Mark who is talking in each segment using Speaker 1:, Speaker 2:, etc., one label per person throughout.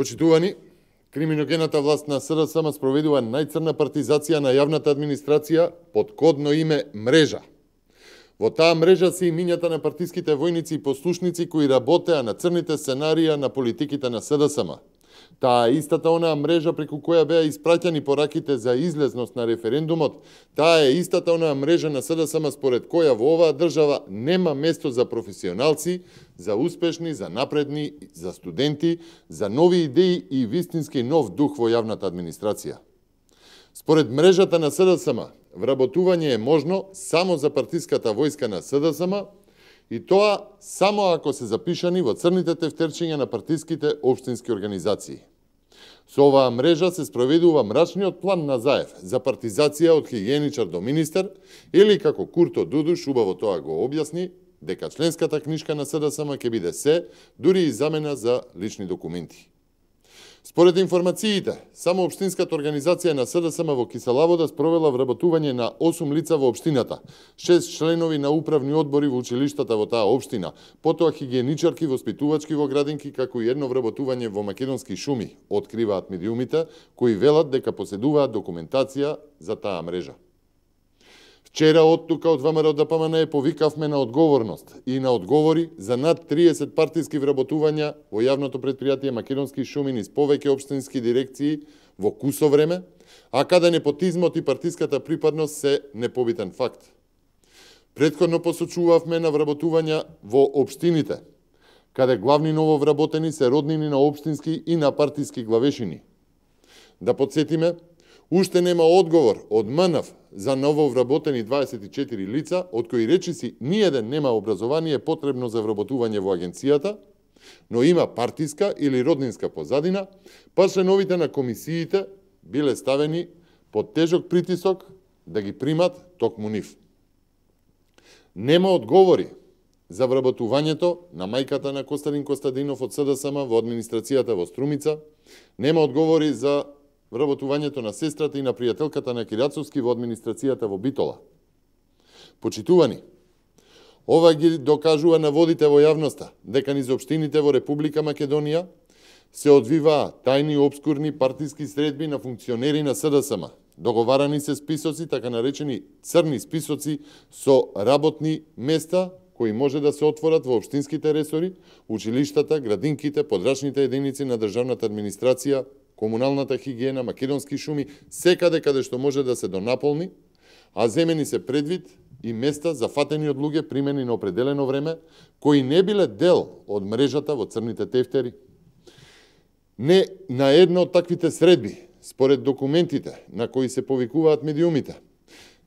Speaker 1: Почитувани, криминогената власт на СДСМ спроведува најцрна партизација на јавната администрација под кодно име Мрежа. Во таа мрежа се имињата на партиските војници и послушници кои работеа на црните сценарија на политиките на СДСМ. Таа е истата онаа мрежа преку која беа испраќани пораките за излезност на референдумот, таа е истата онаа мрежа на СДСМ според која во оваа држава нема место за професионалци, за успешни, за напредни, за студенти, за нови идеи и вистински нов дух во јавната администрација. Според мрежата на СДСМ, вработување е можно само за партиската војска на СДСМ, и тоа само ако се запишани во црните тефтерчиња на партиските општински организации. Со оваа мрежа се спроведува мрачниот план на Заев за партизација од хигиеничар до министер, или како Курто Дудуш убаво тоа го објасни, дека членската книшка на СДСМ ќе биде се, дури и замена за лични документи. Според информациите, само општинската организација на СДСМ во Киселавода спровела вработување на 8 лица во општината, 6 членови на управни одбори во училиштата во таа општина, потоа хигиеничарки, воспитувачки во градинки, како и едно вработување во македонски шуми, откриваат медиумите, кои велат дека поседуваат документација за таа мрежа. Вчера од тука од ВМРО ДПМН повикавме на одговорност и на одговори за над 30 партиски вработувања во јавното претпријатие Македонски шуми низ повеќе општински дирекции во кусо време, а каде непотизмот и партиската припадност се непобитен факт. Претходно посочувавме на вработувања во општините, каде главни нововработени се роднини на општински и на партиски главешини. Да подсетиме, уште нема одговор од МНФ за нововработени 24 лица, од кои речиси ниеден нема образование потребно за вработување во агенцијата, но има партиска или роднинска позадина, па членовите на комисиите биле ставени под тежок притисок да ги примат токму нив. Нема одговори за вработувањето на мајката на Костадин Костадинов од СДСМ во администрацијата во Струмица, нема одговори за вработувањето на сестрата и на пријателката на Кирацовски во администрацијата во Битола. Почитувани, ова ги докажува наводите во јавноста дека низ општините во Република Македонија се одвиваа тајни обскурни партиски средби на функционери на СДСМ. Договарани се списоци, така наречени црни списоци со работни места кои може да се отворат во општинските ресори, училиштата, градинките, подрачните единици на државната администрација, комуналната хигиена, македонски шуми, секаде каде што може да се донаполни, а земени се предвид и места зафатени од луѓе примени на определено време, кои не биле дел од мрежата во црните тефтери. Не на една од таквите средби, според документите на кои се повикуваат медиумите,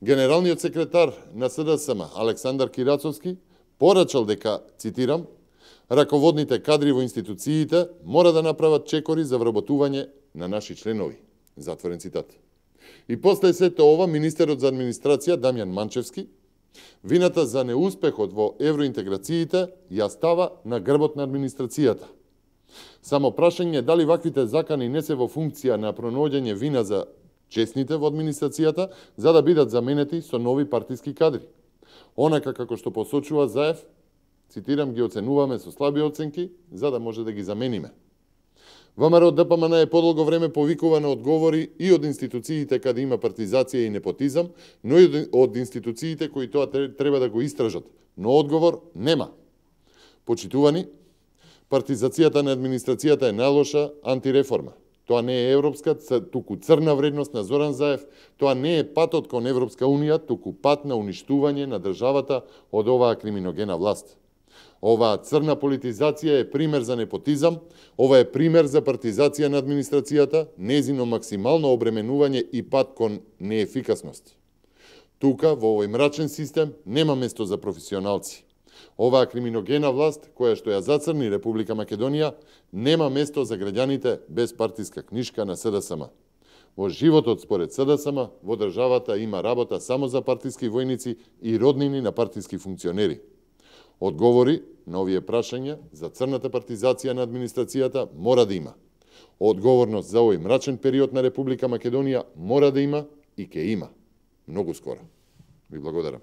Speaker 1: генералниот секретар на СДСМ Александар Кирацовски порачал дека, цитирам, раководните кадри во институциите мора да направат чекори за вработување на наши членови. Затворен цитат. И после сето ова, министерот за администрација Дамјан Манчевски вината за неуспехот во евроинтеграциите ја става на грбот на администрацијата. Само прашање дали ваквите закани не се во функција на пронаоѓање вина за честните во администрацијата, за да бидат заменети со нови партиски кадри. Онака како што посочува Заев, цитирам, ги оценуваме со слаби оценки, за да може да ги замениме. ВМРО ДПМН е подолго време повикува на одговори и од институциите каде има партизација и непотизам, но и од институциите кои тоа треба да го истражат. Но одговор нема. Почитувани, партизацијата на администрацијата е најлоша антиреформа. Тоа не е европска, туку црна вредност на Зоран Заев, тоа не е патот кон Европска унија, туку пат на уништување на државата од оваа криминогена власт. Оваа црна политизација е пример за непотизам, ова е пример за партизација на администрацијата, незино максимално обременување и пат кон неефикасност. Тука, во овој мрачен систем, нема место за професионалци. Оваа криминогена власт, која што ја зацрни Република Македонија, нема место за граѓаните без партиска книшка на СДСМ. Во животот според СДСМ, во државата има работа само за партиски војници и роднини на партиски функционери. Одговори на овие прашања за црната партизација на администрацијата мора да има. Одговорност за овој мрачен период на Република Македонија мора да има и ќе има. Многу скоро. Ви благодарам.